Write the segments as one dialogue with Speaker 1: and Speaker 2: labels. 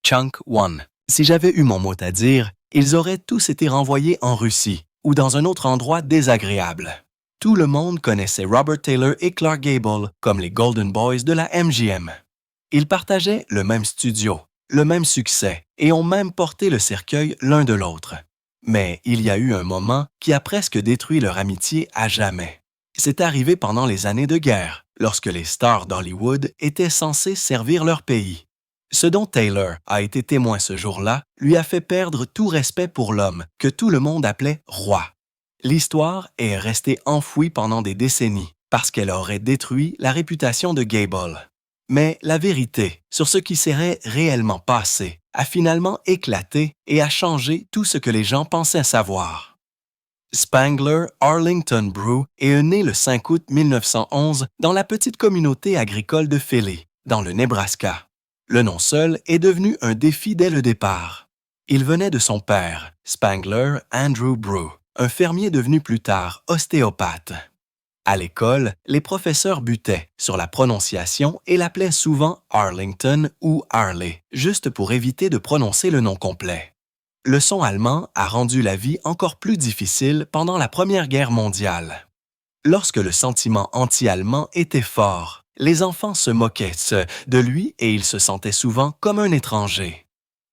Speaker 1: Chunk One. Si j'avais eu mon mot à dire, ils auraient tous été renvoyés en Russie ou dans un autre endroit désagréable. Tout le monde connaissait Robert Taylor et Clark Gable comme les Golden Boys de la MGM. Ils partageaient le même studio, le même succès et ont même porté le cercueil l'un de l'autre. Mais il y a eu un moment qui a presque détruit leur amitié à jamais. C'est arrivé pendant les années de guerre, lorsque les stars d'Hollywood étaient censés servir leur pays. Ce dont Taylor a été témoin ce jour-là lui a fait perdre tout respect pour l'homme que tout le monde appelait roi. L'histoire est restée enfouie pendant des décennies parce qu'elle aurait détruit la réputation de Gable. Mais la vérité sur ce qui serait réellement passé a finalement éclaté et a changé tout ce que les gens pensaient savoir. Spangler Arlington Brew est né le 5 août 1911 dans la petite communauté agricole de Philly, dans le Nebraska. Le nom seul est devenu un défi dès le départ. Il venait de son père, Spangler Andrew Brew, un fermier devenu plus tard ostéopathe. À l'école, les professeurs butaient sur la prononciation et l'appelaient souvent Arlington ou Harley, juste pour éviter de prononcer le nom complet. Le son allemand a rendu la vie encore plus difficile pendant la Première Guerre mondiale. Lorsque le sentiment anti-allemand était fort, les enfants se moquaient de lui et il se sentait souvent comme un étranger.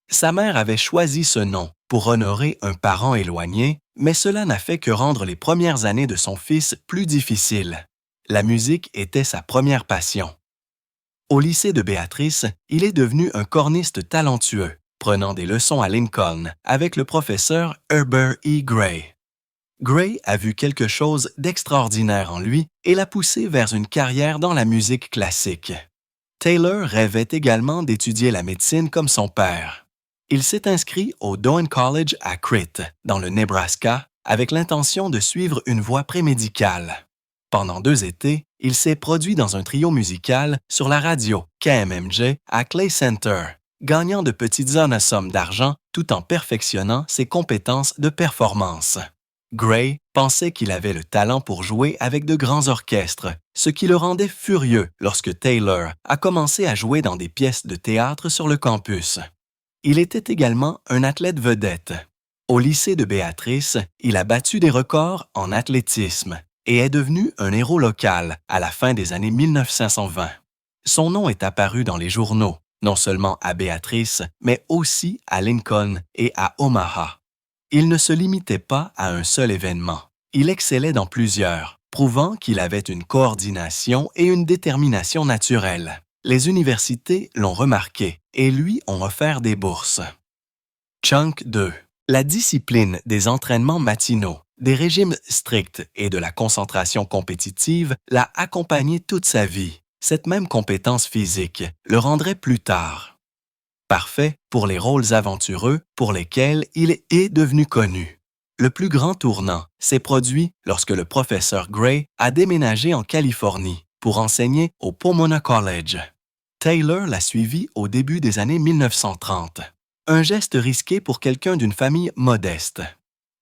Speaker 1: Sa mère avait choisi ce nom pour honorer un parent éloigné, mais cela n'a fait que rendre les premières années de son fils plus difficiles. La musique était sa première passion. Au lycée de Béatrice, il est devenu un corniste talentueux, prenant des leçons à Lincoln avec le professeur Herbert E. Gray. Gray a vu quelque chose d'extraordinaire en lui et l'a poussé vers une carrière dans la musique classique. Taylor rêvait également d'étudier la médecine comme son père. Il s'est inscrit au Doane College à Crete, dans le Nebraska, avec l'intention de suivre une voie prémédicale. Pendant 2 étés, il s'est produit dans un trio musical sur la radio KMMJ à Clay Center, gagnant de petites sommes d'argent tout en perfectionnant ses compétences de performance. Gray pensait qu'il avait le talent pour jouer avec de grands orchestres, ce qui le rendait furieux lorsque Taylor a commencé à jouer dans des pièces de théâtre sur le campus. Il était également un athlète vedette. Au lycée de Béatrice, il a battu des records en athlétisme et est devenu un héros local à la fin des années 1920. Son nom est apparu dans les journaux, non seulement à Béatrice, mais aussi à Lincoln et à Omaha. Il ne se limitait pas à un seul événement. Il excellait dans plusieurs, prouvant qu'il avait une coordination et une détermination naturelle. Les universités l'ont remarqué et lui ont offert des bourses. Chunk 2. La discipline des entraînements matinaux, des régimes stricts et de la concentration compétitive l'a accompagné toute sa vie. Cette même compétence physique le rendrait plus tard parfait pour les rôles aventureux pour lesquels il est devenu connu. Le plus grand tournant s'est produit lorsque le professeur Gray a déménagé en Californie pour enseigner au Pomona College. Taylor l'a suivi au début des années 1930. Un geste risqué pour quelqu'un d'une famille modeste.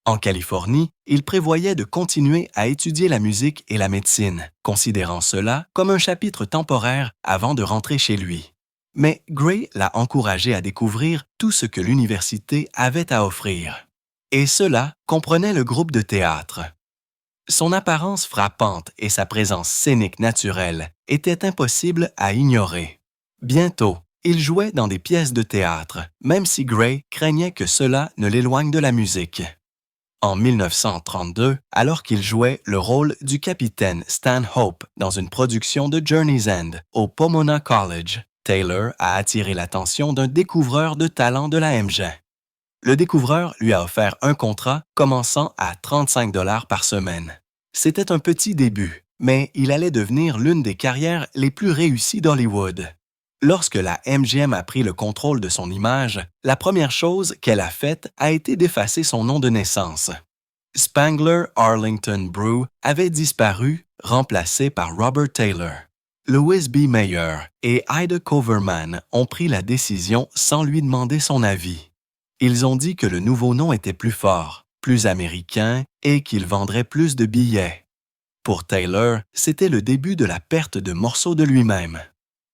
Speaker 1: En Californie, il prévoyait de continuer à étudier la musique et la médecine, considérant cela comme un chapitre temporaire avant de rentrer chez lui. Mais Gray l'a encouragé à découvrir tout ce que l'université avait à offrir. Et cela comprenait le groupe de théâtre. Son apparence frappante et sa présence scénique naturelle étaient impossibles à ignorer. Bientôt, il jouait dans des pièces de théâtre, même si Gray craignait que cela ne l'éloigne de la musique. En 1932, alors qu'il jouait le rôle du capitaine Stan Hope dans une production de Journey's End au Pomona College, Taylor a attiré l'attention d'un découvreur de talent de la MJ. Le découvreur lui a offert un contrat commençant à 35 $ par semaine. C'était un petit début, mais il allait devenir l'une des carrières les plus réussies d'Hollywood. Lorsque la MGM a pris le contrôle de son image, la première chose qu'elle a faite a été d'effacer son nom de naissance. Spangler Arlington Brew avait disparu, remplacé par Robert Taylor. Louis B. Mayer et Ida Coverman ont pris la décision sans lui demander son avis. Ils ont dit que le nouveau nom était plus fort, plus américain et qu'il vendrait plus de billets. Pour Taylor, c'était le début de la perte de morceaux de lui-même.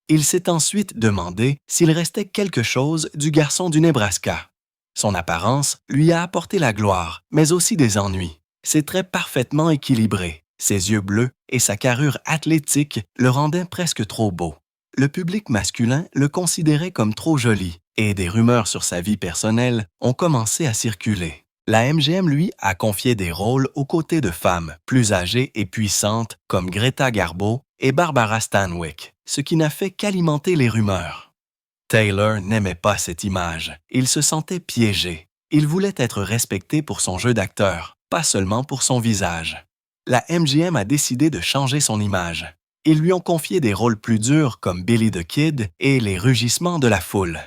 Speaker 1: Il s'est ensuite demandé s'il restait quelque chose du garçon du Nebraska. Son apparence lui a apporté la gloire, mais aussi des ennuis. Ses traits parfaitement équilibrés, ses yeux bleus et sa carrure athlétique le rendaient presque trop beau. Le public masculin le considérait comme trop joli et des rumeurs sur sa vie personnelle ont commencé à circuler. La MGM, lui, a confié des rôles aux côtés de femmes plus âgées et puissantes comme Greta Garbo et Barbara Stanwyck, ce qui n'a fait qu'alimenter les rumeurs. Taylor n'aimait pas cette image. Il se sentait piégé. Il voulait être respecté pour son jeu d'acteur, pas seulement pour son visage. La MGM a décidé de changer son image. Ils lui ont confié des rôles plus durs comme Billy the Kid et les rugissements de la foule.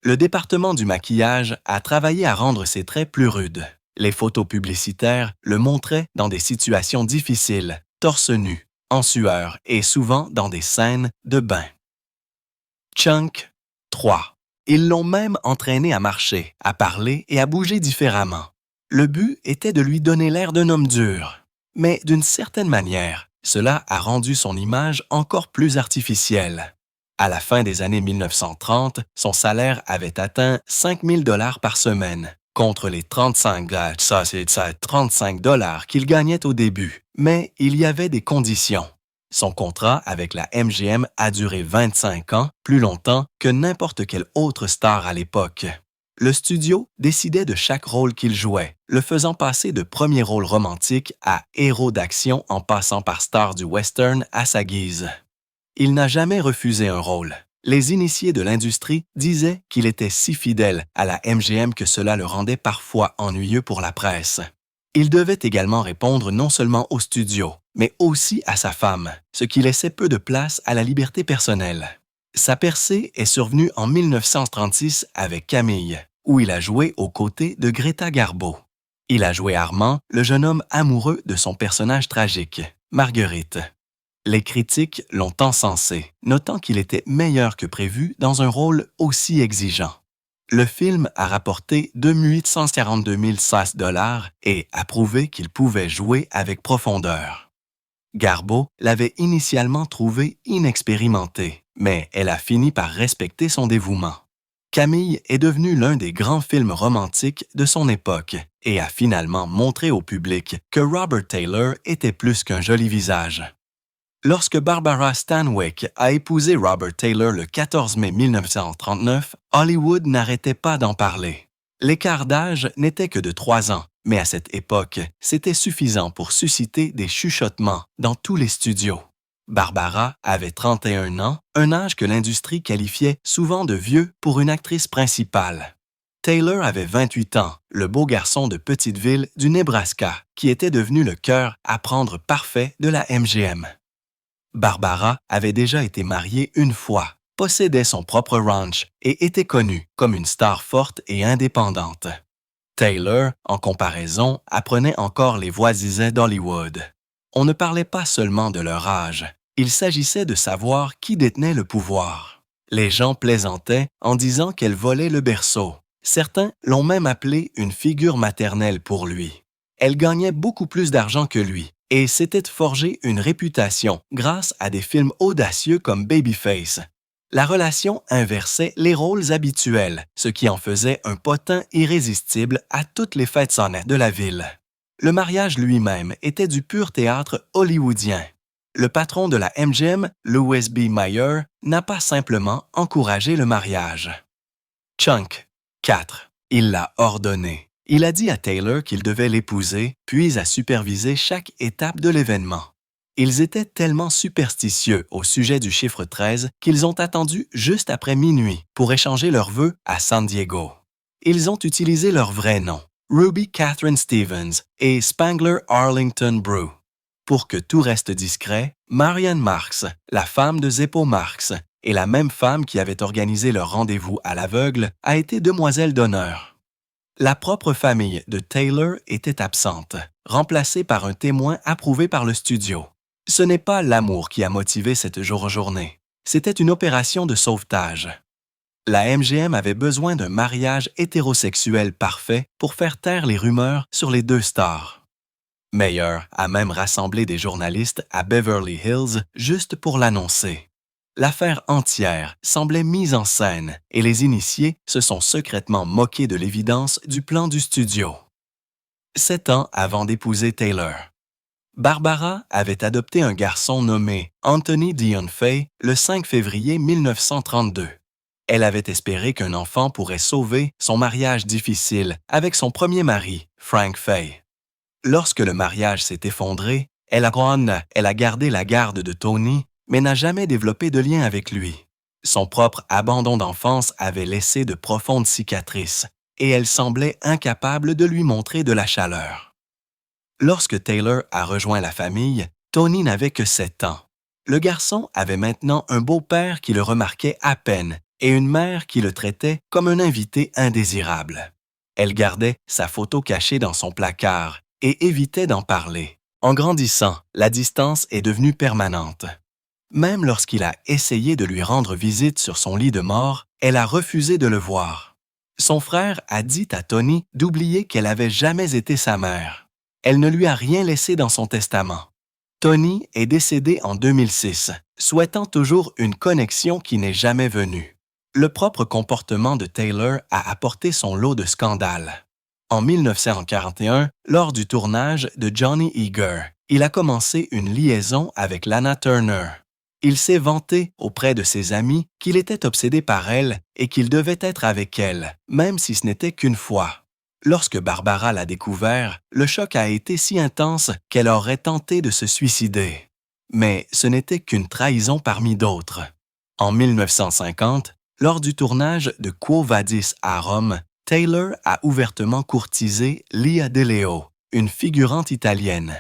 Speaker 1: Le département du maquillage a travaillé à rendre ses traits plus rudes. Les photos publicitaires le montraient dans des situations difficiles, torse nu, en sueur et souvent dans des scènes de bain. Chunk 3. Ils l'ont même entraîné à marcher, à parler et à bouger différemment. Le but était de lui donner l'air d'un homme dur. Mais d'une certaine manière, cela a rendu son image encore plus artificielle. À la fin des années 1930, son salaire avait atteint 5 000 $ par semaine, contre les 35 $ qu'il gagnait au début. Mais il y avait des conditions. Son contrat avec la MGM a duré 25 ans, plus longtemps que n'importe quelle autre star à l'époque. Le studio décidait de chaque rôle qu'il jouait, le faisant passer de premier rôle romantique à héros d'action en passant par star du western à sa guise. Il n'a jamais refusé un rôle. Les initiés de l'industrie disaient qu'il était si fidèle à la MGM que cela le rendait parfois ennuyeux pour la presse. Il devait également répondre non seulement au studio, mais aussi à sa femme, ce qui laissait peu de place à la liberté personnelle. Sa percée est survenue en 1936 avec Camille, où il a joué aux côtés de Greta Garbo. Il a joué Armand, le jeune homme amoureux de son personnage tragique, Marguerite. Les critiques l'ont encensé, notant qu'il était meilleur que prévu dans un rôle aussi exigeant. Le film a rapporté 2 842 016 $ et a prouvé qu'il pouvait jouer avec profondeur. Garbo l'avait initialement trouvé inexpérimenté, mais elle a fini par respecter son dévouement. Camille est devenu l'un des grands films romantiques de son époque et a finalement montré au public que Robert Taylor était plus qu'un joli visage. Lorsque Barbara Stanwyck a épousé Robert Taylor le 14 mai 1939, Hollywood n'arrêtait pas d'en parler. L'écart d'âge n'était que de 3 ans, mais à cette époque, c'était suffisant pour susciter des chuchotements dans tous les studios. Barbara avait 31 ans, un âge que l'industrie qualifiait souvent de vieux pour une actrice principale. Taylor avait 28 ans, le beau garçon de petite ville du Nebraska, qui était devenu le cœur à prendre parfait de la MGM. Barbara avait déjà été mariée une fois, possédait son propre ranch et était connue comme une star forte et indépendante. Taylor, en comparaison, apprenait encore les voisins d'Hollywood. On ne parlait pas seulement de leur âge, il s'agissait de savoir qui détenait le pouvoir. Les gens plaisantaient en disant qu'elle volait le berceau. Certains l'ont même appelée une figure maternelle pour lui. Elle gagnait beaucoup plus d'argent que lui et s'était forgé une réputation grâce à des films audacieux comme Babyface. La relation inversait les rôles habituels, ce qui en faisait un potin irrésistible à toutes les fêtes sonnettes de la ville. Le mariage lui-même était du pur théâtre hollywoodien. Le patron de la MGM, Louis B. Mayer, n'a pas simplement encouragé le mariage. Chunk 4. Il l'a ordonné. Il a dit à Taylor qu'il devait l'épouser, puis a supervisé chaque étape de l'événement. Ils étaient tellement superstitieux au sujet du chiffre 13 qu'ils ont attendu juste après minuit pour échanger leurs vœux à San Diego. Ils ont utilisé leurs vrais noms, Ruby Catherine Stevens et Spangler Arlington Brew. Pour que tout reste discret, Marianne Marks, la femme de Zeppo Marks, et la même femme qui avait organisé leur rendez-vous à l'aveugle, a été demoiselle d'honneur. La propre famille de Taylor était absente, remplacée par un témoin approuvé par le studio. Ce n'est pas l'amour qui a motivé cette journée, c'était une opération de sauvetage. La MGM avait besoin d'un mariage hétérosexuel parfait pour faire taire les rumeurs sur les deux stars. Mayer a même rassemblé des journalistes à Beverly Hills juste pour l'annoncer. l'affaire entière semblait mise en scène et les initiés se sont secrètement moqués de l'évidence du plan du studio. 7 ans avant d'épouser Taylor, Barbara avait adopté un garçon nommé Anthony Dion Fay le 5 février 1932. Elle avait espéré qu'un enfant pourrait sauver son mariage difficile avec son premier mari, Frank Fay. Lorsque le mariage s'est effondré, elle a gardé la garde de Tony, mais n'a jamais développé de lien avec lui. Son propre abandon d'enfance avait laissé de profondes cicatrices, et elle semblait incapable de lui montrer de la chaleur. Lorsque Taylor a rejoint la famille, Tony n'avait que 7 ans. Le garçon avait maintenant un beau-père qui le remarquait à peine et une mère qui le traitait comme un invité indésirable. Elle gardait sa photo cachée dans son placard et évitait d'en parler. En grandissant, la distance est devenue permanente. Même lorsqu'il a essayé de lui rendre visite sur son lit de mort, elle a refusé de le voir. Son frère a dit à Tony d'oublier qu'elle avait jamais été sa mère. Elle ne lui a rien laissé dans son testament. Tony est décédé en 2006, souhaitant toujours une connexion qui n'est jamais venue. Le propre comportement de Taylor a apporté son lot de scandales. En 1941, lors du tournage de Johnny Eager, il a commencé une liaison avec Lana Turner. Il s'est vanté auprès de ses amis qu'il était obsédé par elle et qu'il devait être avec elle, même si ce n'était qu'une fois. Lorsque Barbara l'a découvert, le choc a été si intense qu'elle aurait tenté de se suicider. Mais ce n'était qu'une trahison parmi d'autres. En 1950, lors du tournage de Quo Vadis à Rome, Taylor a ouvertement courtisé Lia De Leo, une figurante italienne.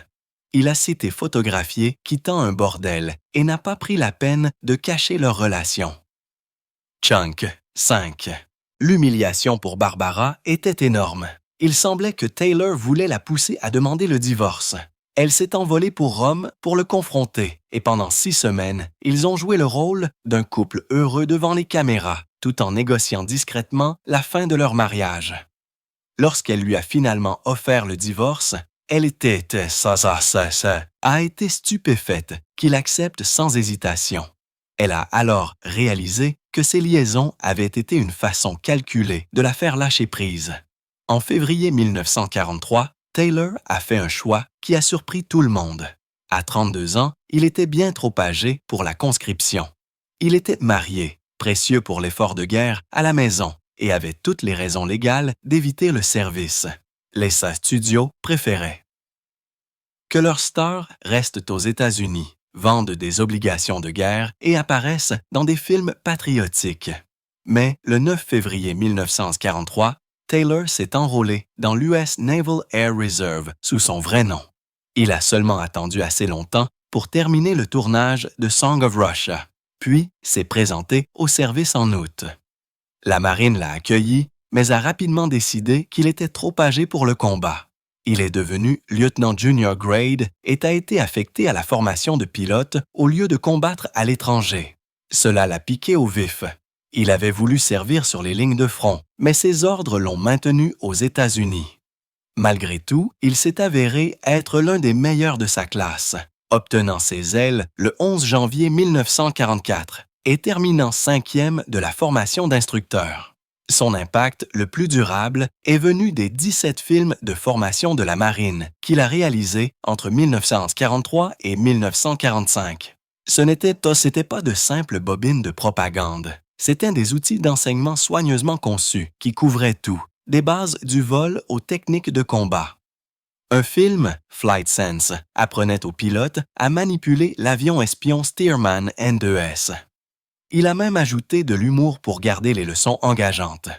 Speaker 1: Il a s'était photographié quittant un bordel et n'a pas pris la peine de cacher leur relation. Chunk 5. L'humiliation pour Barbara était énorme. Il semblait que Taylor voulait la pousser à demander le divorce. Elle s'est envolée pour Rome pour le confronter et pendant 6 semaines, ils ont joué le rôle d'un couple heureux devant les caméras, tout en négociant discrètement la fin de leur mariage. Lorsqu'elle lui a finalement offert le divorce, elle a été stupéfaite qu'il accepte sans hésitation. Elle a alors réalisé que ces liaisons avaient été une façon calculée de la faire lâcher prise. En février 1943, Taylor a fait un choix qui a surpris tout le monde. À 32 ans, il était bien trop âgé pour la conscription. Il était marié, précieux pour l'effort de guerre, à la maison et avait toutes les raisons légales d'éviter le service. Les studios préféraient que leurs stars restent aux États-Unis, vendent des obligations de guerre et apparaissent dans des films patriotiques. Mais le 9 février 1943, Taylor s'est enrôlé dans l'US Naval Air Reserve sous son vrai nom. Il a seulement attendu assez longtemps pour terminer le tournage de Song of Russia, puis s'est présenté au service en août. La marine l'a accueilli, mais a rapidement décidé qu'il était trop âgé pour le combat. Il est devenu lieutenant junior grade et a été affecté à la formation de pilote au lieu de combattre à l'étranger. Cela l'a piqué au vif. Il avait voulu servir sur les lignes de front, mais ses ordres l'ont maintenu aux États-Unis. Malgré tout, il s'est avéré être l'un des meilleurs de sa classe, obtenant ses ailes le 11 janvier 1944 et terminant 5e de la formation d'instructeur. Son impact le plus durable est venu des 17 films de formation de la marine qu'il a réalisés entre 1943 et 1945. Ce n'était pas de simples bobines de propagande. C'était des outils d'enseignement soigneusement conçus qui couvraient tout, des bases du vol aux techniques de combat. Un film, Flight Sense, apprenait aux pilotes à manipuler l'avion espion Stearman N2S. Il a même ajouté de l'humour pour garder les leçons engageantes.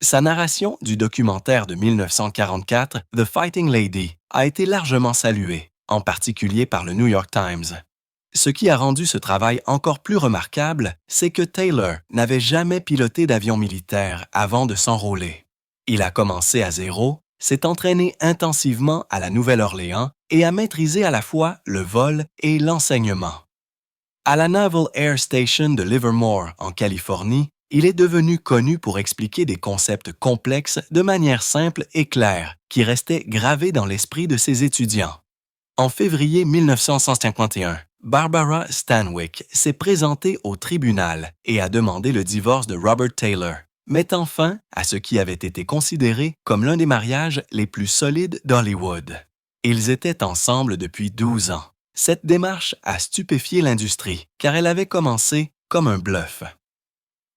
Speaker 1: Sa narration du documentaire de 1944, The Fighting Lady, a été largement saluée, en particulier par le New York Times. Ce qui a rendu ce travail encore plus remarquable, c'est que Taylor n'avait jamais piloté d'avion militaire avant de s'enrôler. Il a commencé à zéro, s'est entraîné intensivement à la Nouvelle-Orléans et a maîtrisé à la fois le vol et l'enseignement. À la Naval Air Station de Livermore, en Californie, il est devenu connu pour expliquer des concepts complexes de manière simple et claire, qui restaient gravés dans l'esprit de ses étudiants. En février 1951, Barbara Stanwyck s'est présentée au tribunal et a demandé le divorce de Robert Taylor, mettant fin à ce qui avait été considéré comme l'un des mariages les plus solides d'Hollywood. Ils étaient ensemble depuis 12 ans. Cette démarche a stupéfié l'industrie, car elle avait commencé comme un bluff.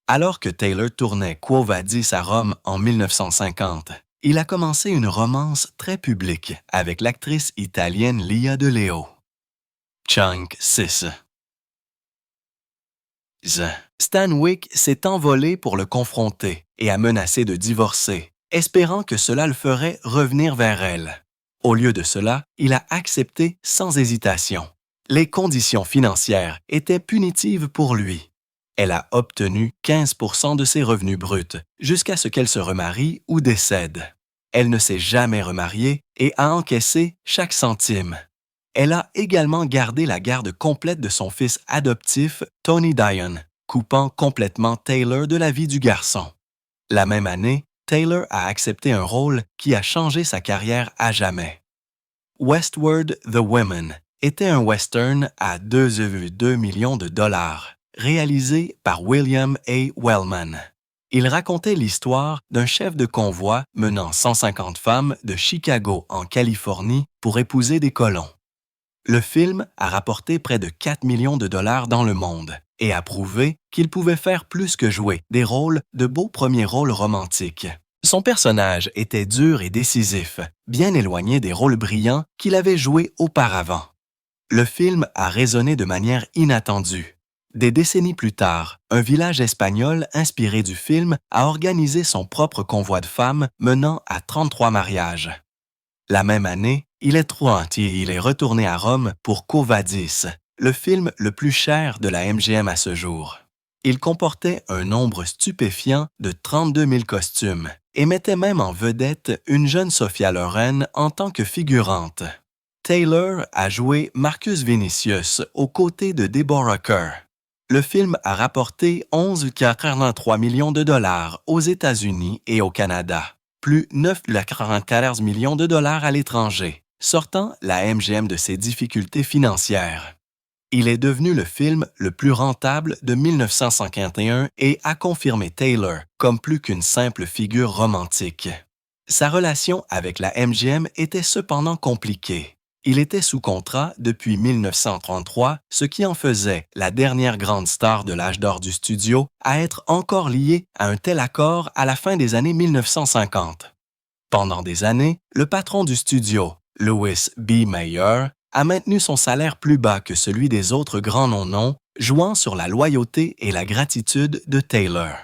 Speaker 1: Alors que Taylor tournait Quo Vadis à Rome en 1950, il a commencé une romance très publique avec l'actrice italienne Lia De Leo. Chunk 6. Stanwyck s'est envolé pour le confronter et a menacé de divorcer, espérant que cela le ferait revenir vers elle. Au lieu de cela, il a accepté sans hésitation. Les conditions financières étaient punitives pour lui. Elle a obtenu 15% de ses revenus bruts jusqu'à ce qu'elle se remarie ou décède. Elle ne s'est jamais remariée et a encaissé chaque centime. Elle a également gardé la garde complète de son fils adoptif, Tony Dion, coupant complètement Taylor de la vie du garçon. La même année, Taylor a accepté un rôle qui a changé sa carrière à jamais. Westward the Women était un western à 2,2 millions de dollars, réalisé par William A. Wellman. Il racontait l'histoire d'un chef de convoi menant 150 femmes de Chicago en Californie pour épouser des colons. Le film a rapporté près de 4 millions de dollars dans le monde et a prouvé qu'il pouvait faire plus que jouer des rôles de beaux premiers rôles romantiques. Son personnage était dur et décisif, bien éloigné des rôles brillants qu'il avait joués auparavant. Le film a résonné de manière inattendue. Des décennies plus tard, un village espagnol inspiré du film a organisé son propre convoi de femmes menant à 33 mariages. La même année, il est retourné à Rome pour Quo Vadis, le film le plus cher de la MGM à ce jour. Il comportait un nombre stupéfiant de 32 000 costumes et mettait même en vedette une jeune Sophia Loren en tant que figurante. Taylor a joué Marcus Vinicius aux côtés de Deborah Kerr. Le film a rapporté 11,43 millions de dollars aux États-Unis et au Canada, plus 9,44 millions de dollars à l'étranger, sortant la MGM de ses difficultés financières. Il est devenu le film le plus rentable de 1951 et a confirmé Taylor comme plus qu'une simple figure romantique. Sa relation avec la MGM était cependant compliquée. Il était sous contrat depuis 1933, ce qui en faisait la dernière grande star de l'âge d'or du studio à être encore lié à un tel accord à la fin des années 1950. Pendant des années, le patron du studio, Louis B. Mayer, a maintenu son salaire plus bas que celui des autres grands non-noms, jouant sur la loyauté et la gratitude de Taylor.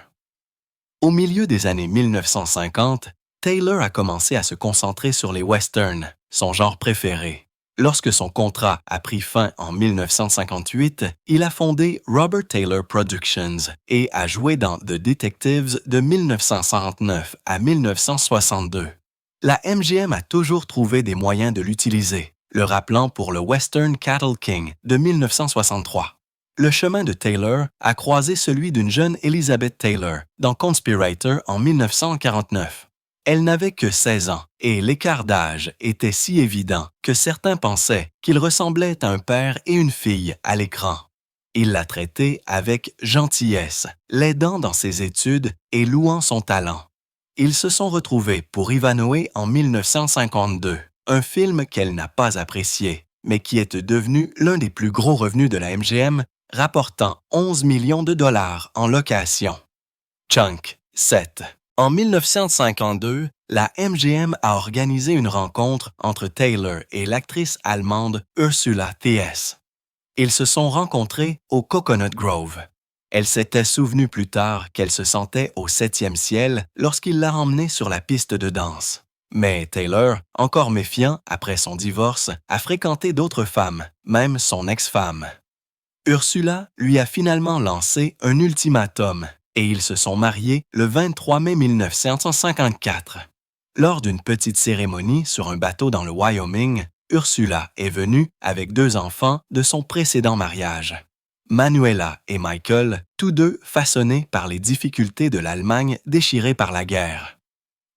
Speaker 1: Au milieu des années 1950, Taylor a commencé à se concentrer sur les westerns, son genre préféré. Lorsque son contrat a pris fin en 1958, il a fondé Robert Taylor Productions et a joué dans The Detectives de 1949 à 1962. La MGM a toujours trouvé des moyens de l'utiliser, le rappelant pour le Western Cattle King de 1963. Le chemin de Taylor a croisé celui d'une jeune Elizabeth Taylor dans Conspirator en 1949. Elle n'avait que 16 ans et l'écart d'âge était si évident que certains pensaient qu'il ressemblait à un père et une fille à l'écran. Il l'a traitée avec gentillesse, l'aidant dans ses études et louant son talent. Ils se sont retrouvés pour Ivanhoe en 1952, un film qu'elle n'a pas apprécié, mais qui est devenu l'un des plus gros revenus de la MGM, rapportant 11 millions de dollars en location. Chunk 7. En 1952, la MGM a organisé une rencontre entre Taylor et l'actrice allemande Ursula Thiès. Ils se sont rencontrés au Coconut Grove. Elle s'était souvenue plus tard qu'elle se sentait au 7e ciel lorsqu'il l'a emmenée sur la piste de danse. Mais Taylor, encore méfiant après son divorce, a fréquenté d'autres femmes, même son ex-femme. Ursula lui a finalement lancé un ultimatum et ils se sont mariés le 23 mai 1954. Lors d'une petite cérémonie sur un bateau dans le Wyoming, Ursula est venue avec 2 enfants de son précédent mariage. Manuela et Michael, tous deux façonnés par les difficultés de l'Allemagne déchirée par la guerre.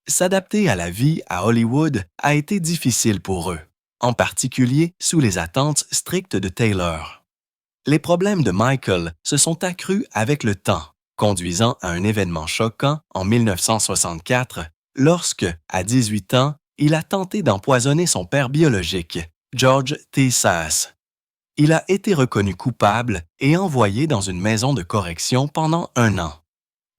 Speaker 1: S'adapter à la vie à Hollywood a été difficile pour eux, en particulier sous les attentes strictes de Taylor. Les problèmes de Michael se sont accrus avec le temps, conduisant à un événement choquant en 1964 lorsque, à 18 ans, il a tenté d'empoisonner son père biologique, George T. Sass. Il a été reconnu coupable et envoyé dans une maison de correction pendant 1 an.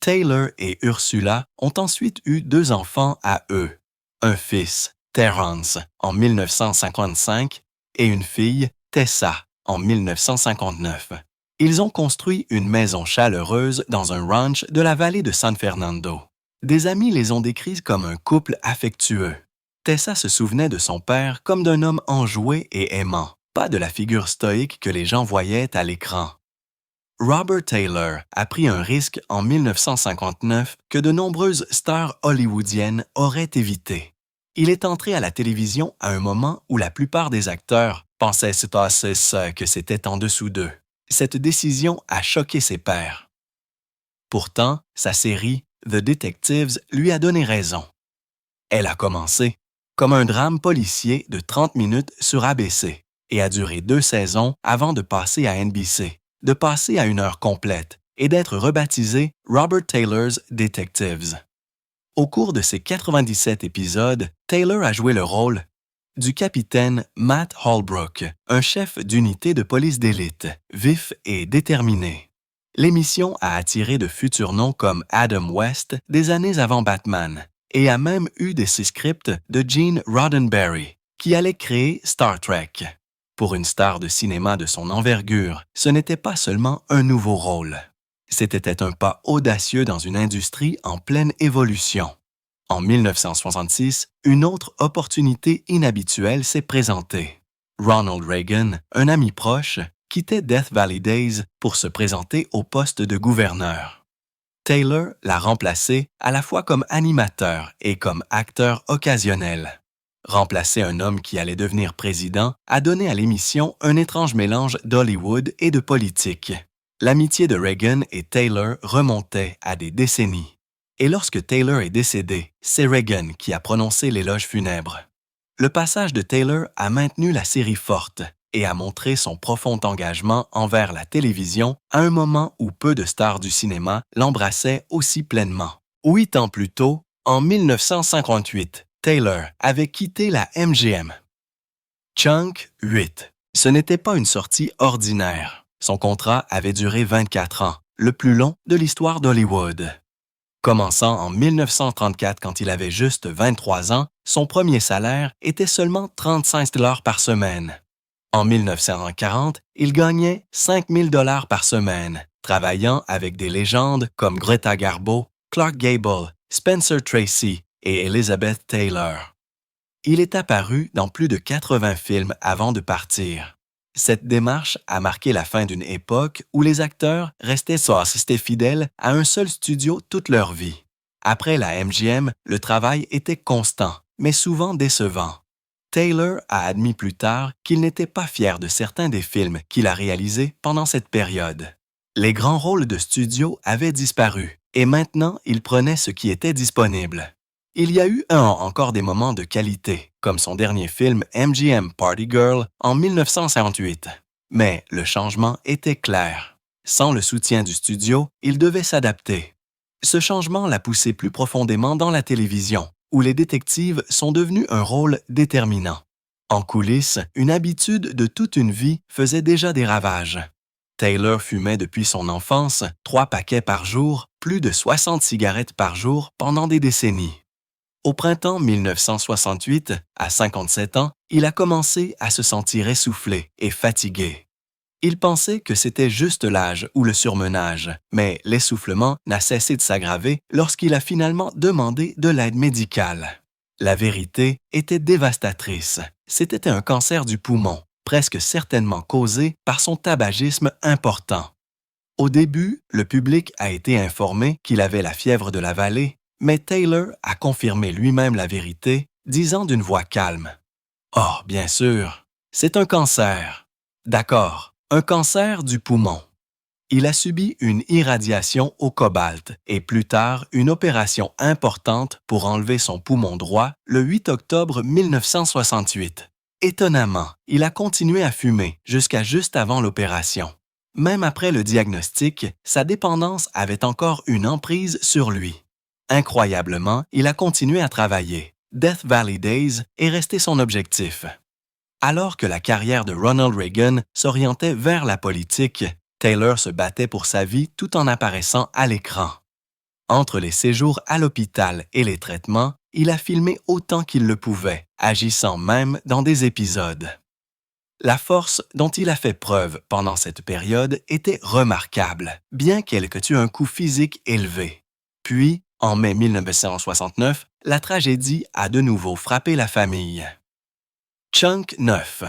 Speaker 1: Taylor et Ursula ont ensuite eu 2 enfants à eux, un fils, Terrence, en 1955, et une fille, Tessa, en 1959. Ils ont construit une maison chaleureuse dans un ranch de la vallée de San Fernando. Des amis les ont décrits comme un couple affectueux. Tessa se souvenait de son père comme d'un homme enjoué et aimant, pas de la figure stoïque que les gens voyaient à l'écran. Robert Taylor a pris un risque en 1959 que de nombreuses stars hollywoodiennes auraient évité. Il est entré à la télévision à un moment où la plupart des acteurs pensaient que c'était en dessous d'eux. Cette décision a choqué ses pairs. Pourtant, sa série The Detectives lui a donné raison. Elle a commencé comme un drame policier de 30 minutes sur ABC et a duré 2 saisons avant de passer à NBC, de passer à une heure complète et d'être rebaptisée Robert Taylor's Detectives. Au cours de ces 97 épisodes, Taylor a joué le rôle du capitaine Matt Holbrook, un chef d'unité de police d'élite, vif et déterminé. L'émission a attiré de futurs noms comme Adam West des années avant Batman et a même eu des scripts de Gene Roddenberry, qui allait créer Star Trek. Pour une star de cinéma de son envergure, ce n'était pas seulement un nouveau rôle. C'était un pas audacieux dans une industrie en pleine évolution. En 1966, une autre opportunité inhabituelle s'est présentée. Ronald Reagan, un ami proche, quittait Death Valley Days pour se présenter au poste de gouverneur. Taylor l'a remplacé à la fois comme animateur et comme acteur occasionnel. Remplacer un homme qui allait devenir président a donné à l'émission un étrange mélange d'Hollywood et de politique. L'amitié de Reagan et Taylor remontait à des décennies. Et lorsque Taylor est décédé, c'est Reagan qui a prononcé l'éloge funèbre. Le passage de Taylor a maintenu la série forte et a montré son profond engagement envers la télévision à un moment où peu de stars du cinéma l'embrassaient aussi pleinement. 8 ans plus tôt, en 1958, Taylor avait quitté la MGM. Chunk 8. Ce n'était pas une sortie ordinaire. Son contrat avait duré 24 ans, le plus long de l'histoire d'Hollywood. Commençant en 1934 quand il avait juste 23 ans, son premier salaire était seulement 35 $ par semaine. En 1940, il gagnait 5 000 $ par semaine, travaillant avec des légendes comme Greta Garbo, Clark Gable, Spencer Tracy et Elizabeth Taylor. Il est apparu dans plus de 80 films avant de partir. Cette démarche a marqué la fin d'une époque où les acteurs restaient fidèles à un seul studio toute leur vie. Après la MGM, le travail était constant, mais souvent décevant. Taylor a admis plus tard qu'il n'était pas fier de certains des films qu'il a réalisés pendant cette période. Les grands rôles de studio avaient disparu, et maintenant il prenait ce qui était disponible. Il y a eu encore des moments de qualité, comme son dernier film MGM Party Girl en 1958. Mais le changement était clair. Sans le soutien du studio, il devait s'adapter. Ce changement l'a poussé plus profondément dans la télévision, où les détectives sont devenus un rôle déterminant. En coulisses, une habitude de toute une vie faisait déjà des ravages. Taylor fumait depuis son enfance 3 paquets par jour, plus de 60 cigarettes par jour pendant des décennies. Au printemps 1968, à 57 ans, il a commencé à se sentir essoufflé et fatigué. Il pensait que c'était juste l'âge ou le surmenage, mais l'essoufflement n'a cessé de s'aggraver lorsqu'il a finalement demandé de l'aide médicale. La vérité était dévastatrice. C'était un cancer du poumon, presque certainement causé par son tabagisme important. Au début, le public a été informé qu'il avait la fièvre de la vallée, mais Taylor a confirmé lui-même la vérité, disant d'une voix calme « Oh, bien sûr, c'est un cancer. D'accord. Un cancer du poumon. » Il a subi une irradiation au cobalt et plus tard une opération importante pour enlever son poumon droit le 8 octobre 1968. Étonnamment, il a continué à fumer jusqu'à juste avant l'opération. Même après le diagnostic, sa dépendance avait encore une emprise sur lui. Incroyablement, il a continué à travailler. Death Valley Days est resté son objectif. Alors que la carrière de Ronald Reagan s'orientait vers la politique, Taylor se battait pour sa vie tout en apparaissant à l'écran. Entre les séjours à l'hôpital et les traitements, il a filmé autant qu'il le pouvait, agissant même dans des épisodes. La force dont il a fait preuve pendant cette période était remarquable, bien qu'elle ait eu un coût physique élevé. Puis, en mai 1969, la tragédie a de nouveau frappé la famille. Chunk 9.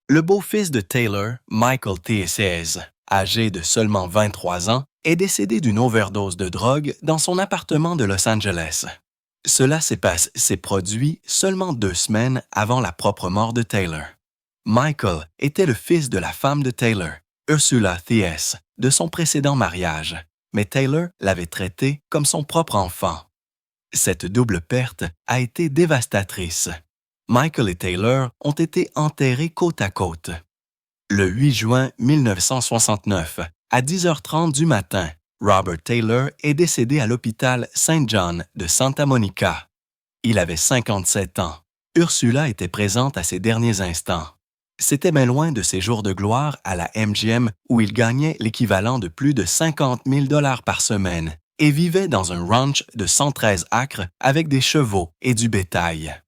Speaker 1: Le beau-fils de Taylor, Michael T.S., âgé de seulement 23 ans, est décédé d'une overdose de drogue dans son appartement de Los Angeles. Cela s'est produit seulement 2 semaines avant la propre mort de Taylor. Michael était le fils de la femme de Taylor, Ursula T.S., de son précédent mariage, mais Taylor l'avait traité comme son propre enfant. Cette double perte a été dévastatrice. Michael et Taylor ont été enterrés côte à côte. Le 8 juin 1969, à 10h30 du matin, Robert Taylor est décédé à l'hôpital St. John de Santa Monica. Il avait 57 ans. Ursula était présente à ses derniers instants. C'était bien loin de ses jours de gloire à la MGM où il gagnait l'équivalent de plus de 50 000 $ par semaine et vivait dans un ranch de 113 acres avec des chevaux et du bétail.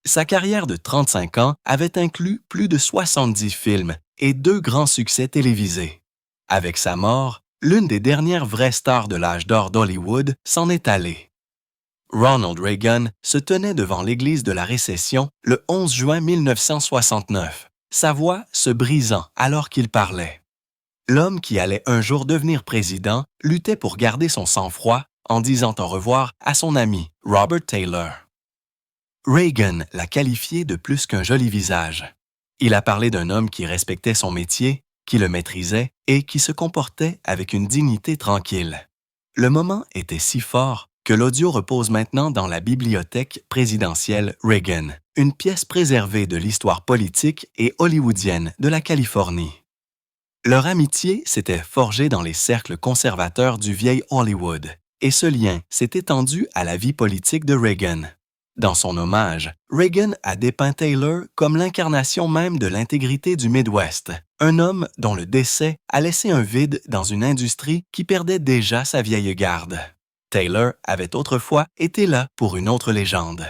Speaker 1: Sa carrière de 35 ans avait inclus plus de 70 films et 2 grands succès télévisés. Avec sa mort, l'une des dernières vraies stars de l'âge d'or d'Hollywood s'en est allée. Ronald Reagan se tenait devant l'église de la Récession le 11 juin 1969, sa voix se brisant alors qu'il parlait. L'homme qui allait un jour devenir président luttait pour garder son sang-froid en disant au revoir à son ami Robert Taylor. Reagan l'a qualifié de plus qu'un joli visage. Il a parlé d'un homme qui respectait son métier, qui le maîtrisait et qui se comportait avec une dignité tranquille. Le moment était si fort que l'audio repose maintenant dans la bibliothèque présidentielle Reagan, une pièce préservée de l'histoire politique et hollywoodienne de la Californie. Leur amitié s'était forgée dans les cercles conservateurs du vieil Hollywood, et ce lien s'est étendu à la vie politique de Reagan. Dans son hommage, Reagan a dépeint Taylor comme l'incarnation même de l'intégrité du Midwest, un homme dont le décès a laissé un vide dans une industrie qui perdait déjà sa vieille garde. Taylor avait autrefois été là pour une autre légende.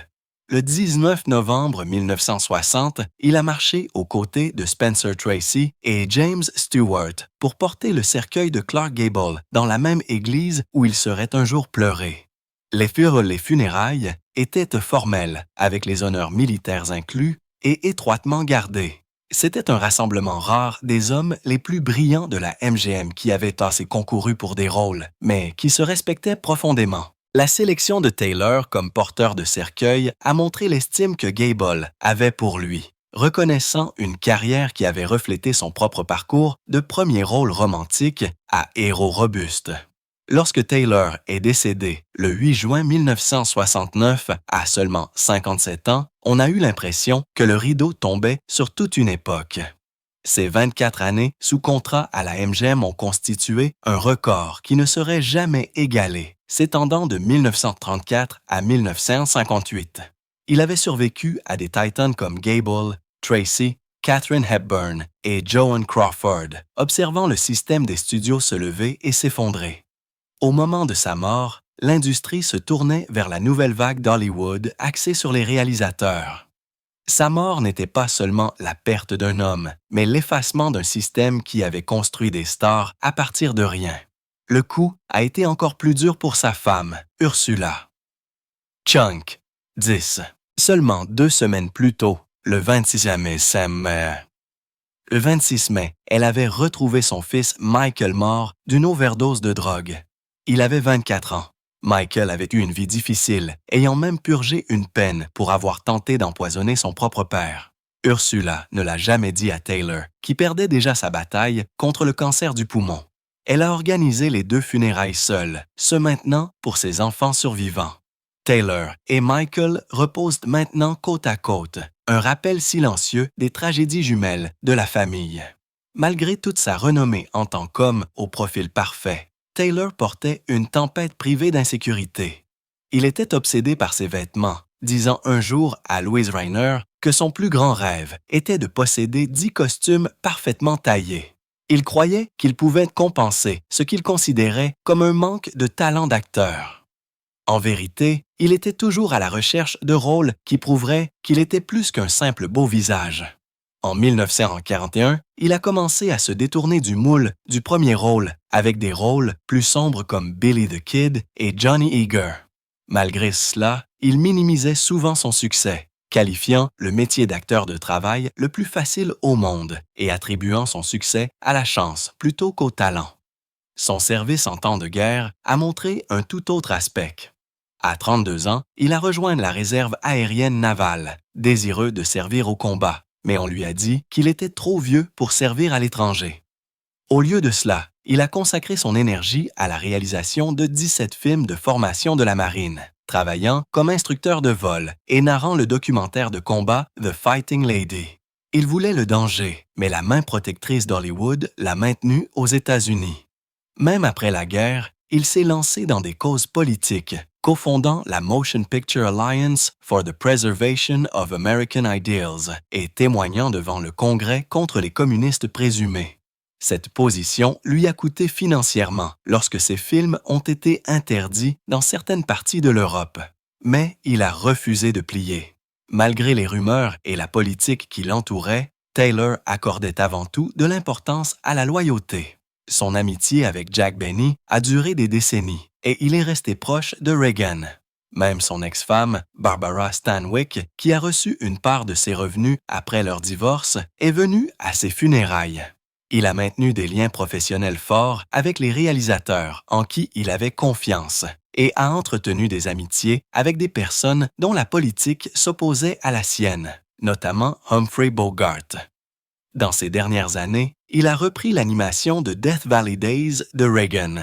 Speaker 1: Le 19 novembre 1960, il a marché aux côtés de Spencer Tracy et James Stewart pour porter le cercueil de Clark Gable dans la même église où il serait un jour pleuré. Les funérailles étaient formelles, avec les honneurs militaires inclus, et étroitement gardées. C'était un rassemblement rare des hommes les plus brillants de la MGM qui avaient assez concouru pour des rôles, mais qui se respectaient profondément. La sélection de Taylor comme porteur de cercueil a montré l'estime que Gable avait pour lui, reconnaissant une carrière qui avait reflété son propre parcours de premier rôle romantique à héros robuste. Lorsque Taylor est décédé le 8 juin 1969, à seulement 57 ans, on a eu l'impression que le rideau tombait sur toute une époque. Ces 24 années sous contrat à la MGM ont constitué un record qui ne serait jamais égalé, s'étendant de 1934 à 1958. Il avait survécu à des titans comme Gable, Tracy, Katharine Hepburn et Joan Crawford, observant le système des studios se lever et s'effondrer. Au moment de sa mort, l'industrie se tournait vers la nouvelle vague d'Hollywood axée sur les réalisateurs. Sa mort n'était pas seulement la perte d'un homme, mais l'effacement d'un système qui avait construit des stars à partir de rien. Le coup a été encore plus dur pour sa femme, Ursula. Chunk, 10. Seulement 2 semaines plus tôt, le 26 mai, elle avait retrouvé son fils Michael mort d'une overdose de drogue. Il avait 24 ans. Michael avait eu une vie difficile, ayant même purgé une peine pour avoir tenté d'empoisonner son propre père. Ursula ne l'a jamais dit à Taylor, qui perdait déjà sa bataille contre le cancer du poumon. Elle a organisé les 2 funérailles seule, ce maintenant pour ses enfants survivants. Taylor et Michael reposent maintenant côte à côte, un rappel silencieux des tragédies jumelles de la famille. Malgré toute sa renommée en tant qu'homme au profil parfait, Taylor portait une tempête privée d'insécurité. Il était obsédé par ses vêtements, disant un jour à Louise Reiner que son plus grand rêve était de posséder 10 costumes parfaitement taillés. Il croyait qu'il pouvait compenser ce qu'il considérait comme un manque de talent d'acteur. En vérité, il était toujours à la recherche de rôles qui prouveraient qu'il était plus qu'un simple beau visage. En 1941, il a commencé à se détourner du moule du premier rôle avec des rôles plus sombres comme Billy the Kid et Johnny Eager. Malgré cela, il minimisait souvent son succès, qualifiant le métier d'acteur de travail le plus facile au monde et attribuant son succès à la chance plutôt qu'au talent. Son service en temps de guerre a montré un tout autre aspect. À 32 ans, il a rejoint la réserve aérienne navale, désireux de servir au combat, mais on lui a dit qu'il était trop vieux pour servir à l'étranger. Au lieu de cela, il a consacré son énergie à la réalisation de 17 films de formation de la marine, travaillant comme instructeur de vol et narrant le documentaire de combat The Fighting Lady. Il voulait le danger, mais la main protectrice d'Hollywood l'a maintenu aux États-Unis. Même après la guerre, il s'est lancé dans des causes politiques, cofondant la Motion Picture Alliance for the Preservation of American Ideals et témoignant devant le Congrès contre les communistes présumés. Cette position lui a coûté financièrement lorsque ses films ont été interdits dans certaines parties de l'Europe. Mais il a refusé de plier. Malgré les rumeurs et la politique qui l'entourait, Taylor accordait avant tout de l'importance à la loyauté. Son amitié avec Jack Benny a duré des décennies et il est resté proche de Reagan. Même son ex-femme, Barbara Stanwyck, qui a reçu une part de ses revenus après leur divorce, est venue à ses funérailles. Il a maintenu des liens professionnels forts avec les réalisateurs en qui il avait confiance et a entretenu des amitiés avec des personnes dont la politique s'opposait à la sienne, notamment Humphrey Bogart. Dans ces dernières années, il a repris l'animation de Death Valley Days de Reagan,